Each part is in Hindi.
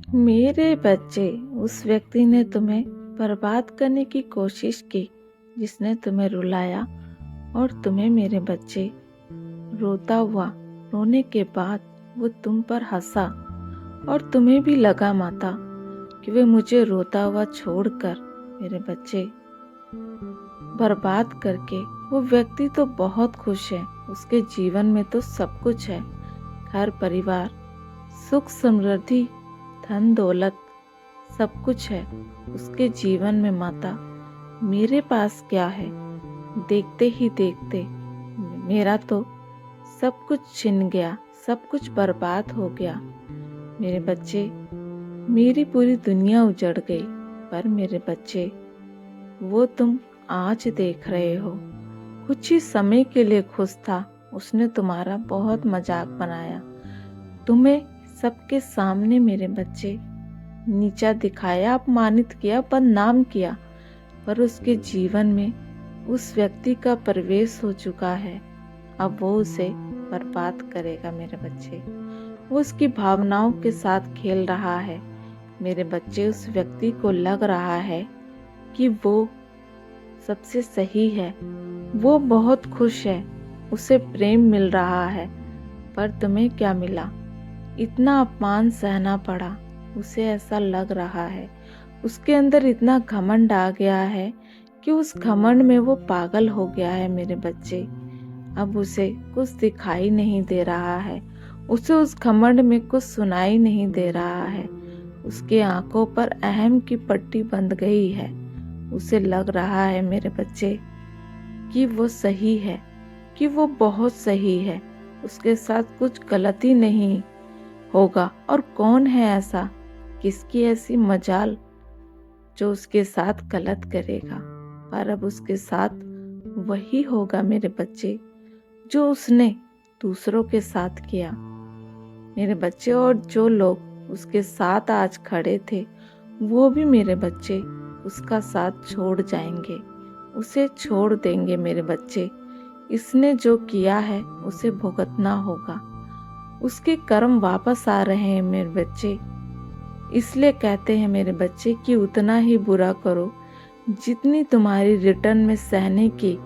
मेरे बच्चे, उस व्यक्ति ने तुम्हें बर्बाद करने की कोशिश की जिसने तुम्हें रुलाया, और तुम्हें मेरे बच्चे रोता हुआ रोने के बाद वो तुम पर हंसा, और तुम्हें भी लगा माता कि वे मुझे रोता हुआ छोड़कर मेरे बच्चे बर्बाद करके वो व्यक्ति तो बहुत खुश है, उसके जीवन में तो सब कुछ है, घर परिवार, सुख समृद्धि, धन दौलत, सब कुछ है उसके जीवन में माता। मेरे पास क्या है? देखते ही देखते मेरा तो सब कुछ छिन गया, सब कुछ बर्बाद हो गया। मेरे बच्चे, मेरी पूरी दुनिया उजड़ गई। पर मेरे बच्चे, वो तुम आज देख रहे हो, कुछ ही समय के लिए खुश था, उसने तुम्हारा बहुत मजाक बनाया, तुम्हें सबके सामने मेरे बच्चे नीचा दिखाया, अपमानित किया, बदनाम किया। पर उसके जीवन में उस व्यक्ति का प्रवेश हो चुका है, अब वो उसे बर्बाद करेगा मेरे बच्चे। वो उसकी भावनाओं के साथ खेल रहा है मेरे बच्चे। उस व्यक्ति को लग रहा है कि वो सबसे सही है, वो बहुत खुश है, उसे प्रेम मिल रहा है। पर तुम्हें क्या मिला? इतना अपमान सहना पड़ा। उसे ऐसा लग रहा है, उसके अंदर इतना घमंड आ गया है कि उस घमंड में वो पागल हो गया है मेरे बच्चे। अब उसे कुछ दिखाई नहीं दे रहा है, उसे उस घमंड में कुछ सुनाई नहीं दे रहा है। उसके आंखों पर अहम की पट्टी बंध गई है। उसे लग रहा है मेरे बच्चे कि वो सही है, कि वो बहुत सही है, उसके साथ कुछ गलती नहीं होगा। और कौन है ऐसा, किसकी ऐसी मजाल जो उसके साथ गलत करेगा? पर अब उसके साथ वही होगा मेरे बच्चे जो उसने दूसरों के साथ किया मेरे बच्चे। और जो लोग उसके साथ आज खड़े थे, वो भी मेरे बच्चे उसका साथ छोड़ जाएंगे, उसे छोड़ देंगे मेरे बच्चे। इसने जो किया है उसे भुगतना होगा, उसके कर्म वापस आ रहे हैं मेरे बच्चे। इसलिए कहते हैं मेरे बच्चे कि उतना ही बुरा करो जितनी तुम्हारी रिटर्न में सहने की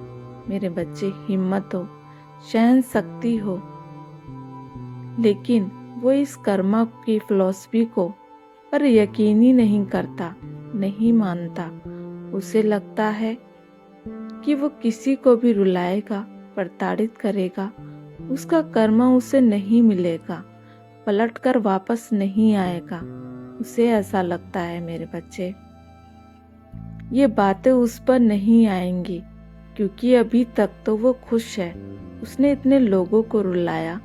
मेरे बच्चे हिम्मत हो, सहन शक्ति हो। लेकिन वो इस कर्मा की फिलॉसफी को पर यकीन ही नहीं करता, नहीं मानता। उसे लगता है कि वो किसी को भी रुलाएगा, प्रताड़ित करेगा, उसका कर्मा उसे नहीं मिलेगा, पलटकर वापस नहीं आएगा। उसे ऐसा लगता है मेरे बच्चे, ये बातें उस पर नहीं आएंगी, क्योंकि अभी तक तो वो खुश है। उसने इतने लोगों को रुलाया,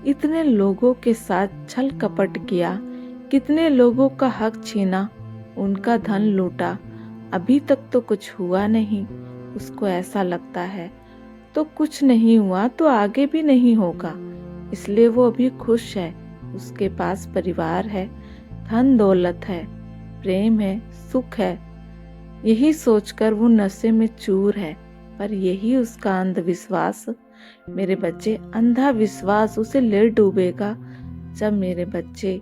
इतने लोगों के साथ छल कपट किया, कितने लोगों का हक छीना, उनका धन लूटा, अभी तक तो कुछ हुआ नहीं। उसको ऐसा लगता है तो कुछ नहीं हुआ तो आगे भी नहीं होगा, इसलिए वो अभी खुश है। उसके पास परिवार है, धन दौलत है, प्रेम है, सुख है, यही सोचकर वो नशे में चूर है। पर यही उसका अंधविश्वास मेरे बच्चे, अंधा विश्वास उसे ले डूबेगा जब मेरे बच्चे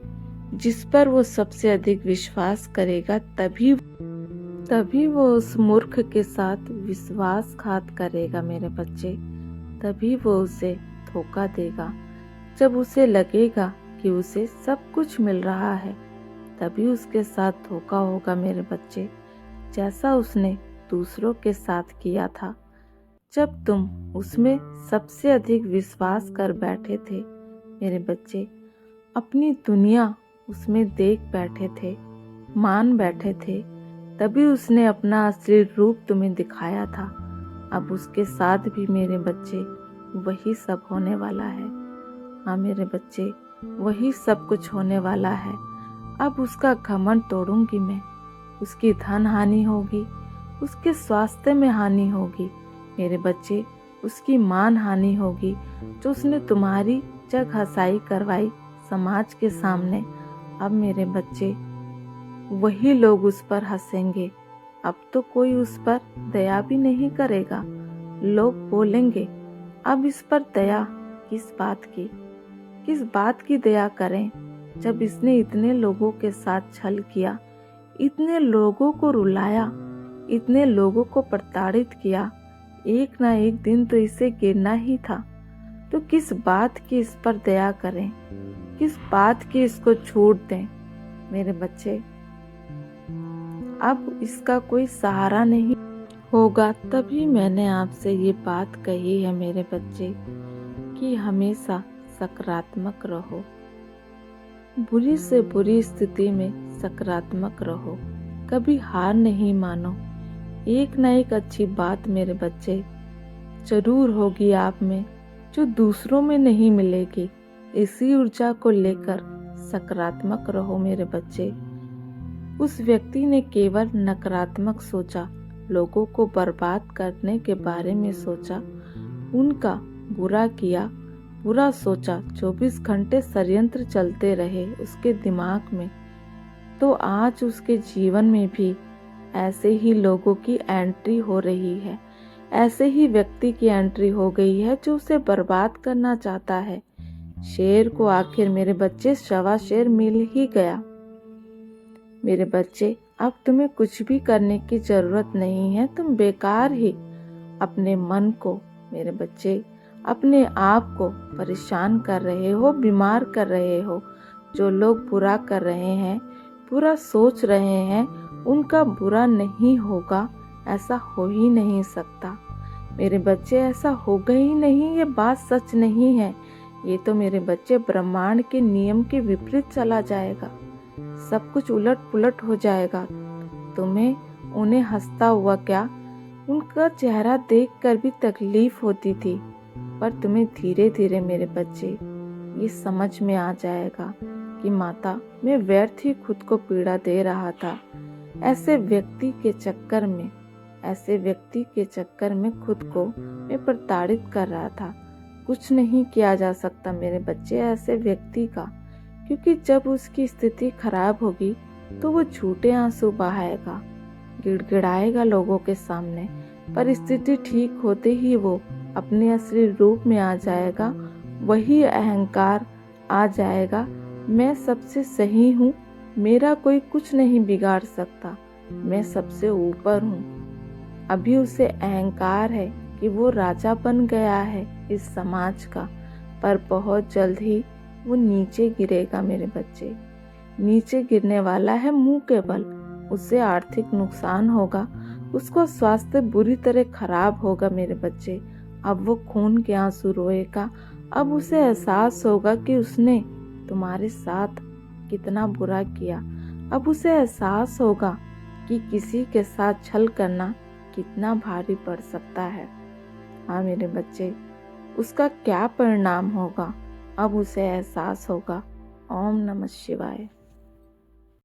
जिस पर वो सबसे अधिक विश्वास करेगा, तभी वो उस मूर्ख के साथ विश्वासघात करेगा मेरे बच्चे। तभी वो उसे धोखा देगा। जब उसे लगेगा कि उसे सब कुछ मिल रहा है, तभी उसके साथ धोखा होगा मेरे बच्चे, जैसा उसने दूसरों के साथ किया था। जब तुम उसमें सबसे अधिक विश्वास कर बैठे थे मेरे बच्चे, अपनी दुनिया उसमें देख बैठे थे, मान बैठे थे, तभी उसने अपना असली रूप तुम्हें दिखाया था। अब उसके साथ भी मेरे बच्चे वही सब होने वाला है। हाँ मेरे बच्चे, वही सब कुछ होने वाला है। अब उसका घमंड तोड़ूंगी मैं, उसकी धन हानि होगी, उसके स्वास्थ्य में हानि होगी मेरे बच्चे, उसकी मान हानि होगी। जो उसने तुम्हारी जग हंसाई करवाई समाज के सामने, अब मेरे बच्चे वही लोग उस पर हंसेंगे। अब तो कोई उस पर दया भी नहीं करेगा। लोग बोलेंगे, अब इस पर दया किस बात की दया करें? जब इसने इतने लोगों के साथ छल किया, इतने लोगों को रुलाया, इतने लोगों को प्रताड़ित किया, एक ना एक दिन तो इसे गिरना ही था। तो किस बात की इस पर दया करें, किस बात की इसको छूट दें। मेरे बच्चे, अब इसका कोई सहारा नहीं होगा। तभी मैंने आपसे ये बात कही है मेरे बच्चे कि हमेशा सकारात्मक रहो, बुरी से बुरी स्थिति में सकारात्मक रहो, कभी हार नहीं मानो। एक ना एक अच्छी बात मेरे बच्चे जरूर होगी आप में जो दूसरों में नहीं मिलेगी। इसी ऊर्जा को लेकर सकारात्मक रहो मेरे बच्चे। उस व्यक्ति ने केवल नकारात्मक सोचा, लोगों को बर्बाद करने के बारे में सोचा, उनका बुरा किया, बुरा सोचा, 24 घंटे षड्यंत्र चलते रहे उसके दिमाग में। तो आज उसके जीवन में भी ऐसे ही लोगों की एंट्री हो रही है, ऐसे ही व्यक्ति की एंट्री हो गई है जो उसे बर्बाद करना चाहता है। शेर को आखिर मेरे बच्चे शवा शेर मिल ही गया। मेरे बच्चे, अब तुम्हें कुछ भी करने की जरूरत नहीं है। तुम बेकार ही अपने मन को, मेरे बच्चे, अपने आप को परेशान कर रहे हो, बीमार कर रहे हो। जो लोग बुरा कर रहे हैं, बुरा सोच रहे हैं, उनका बुरा नहीं होगा, ऐसा हो ही नहीं सकता। मेरे बच्चे, ऐसा होगा ही नहीं, ये बात सच नहीं है। ये तो मेरे बच्चे ब्रह्मांड के नियम के विपरीत चला जाएगा, सब कुछ उलट पुलट हो जाएगा। तुम्हें उन्हें हंसता हुआ क्या, उनका चेहरा देखकर भी तकलीफ होती थी, पर तुम्हें धीरे धीरे मेरे बच्चे ये समझ में आ जाएगा कि माता, मैं व्यर्थ ही खुद को पीड़ा दे रहा था। ऐसे व्यक्ति के चक्कर में खुद को मैं प्रताड़ित कर रहा था। कुछ नहीं किया जा सकता मेरे बच्चे ऐसे व्यक्ति का, क्योंकि जब उसकी स्थिति खराब होगी तो वो झूठे आंसू बहाएगा, गिड़गिड़ाएगा लोगों के सामने, पर स्थिति ठीक होते ही वो अपने असली रूप में आ जाएगा। वही अहंकार आ जाएगा, मैं सबसे सही हूँ, मेरा कोई कुछ नहीं बिगाड़ सकता, मैं सबसे ऊपर हूँ। अभी उसे अहंकार है कि वो राजा बन गया है इस समाज का, पर बहुत जल्द ही वो नीचे गिरेगा मेरे बच्चे। नीचे गिरने वाला है मुंह के बल, उससे आर्थिक नुकसान होगा, उसको स्वास्थ्य बुरी तरह खराब होगा मेरे बच्चे। अब वो खून के आंसू रोएगा, अब उसे एहसास होगा कि उसने तुम्हारे साथ कितना बुरा किया। अब उसे एहसास होगा कि किसी के साथ छल करना कितना भारी पड़ सकता है। हाँ मेरे बच्चे, उसका क्या परिणाम होगा अब उसे एहसास होगा। ओम नमः शिवाय।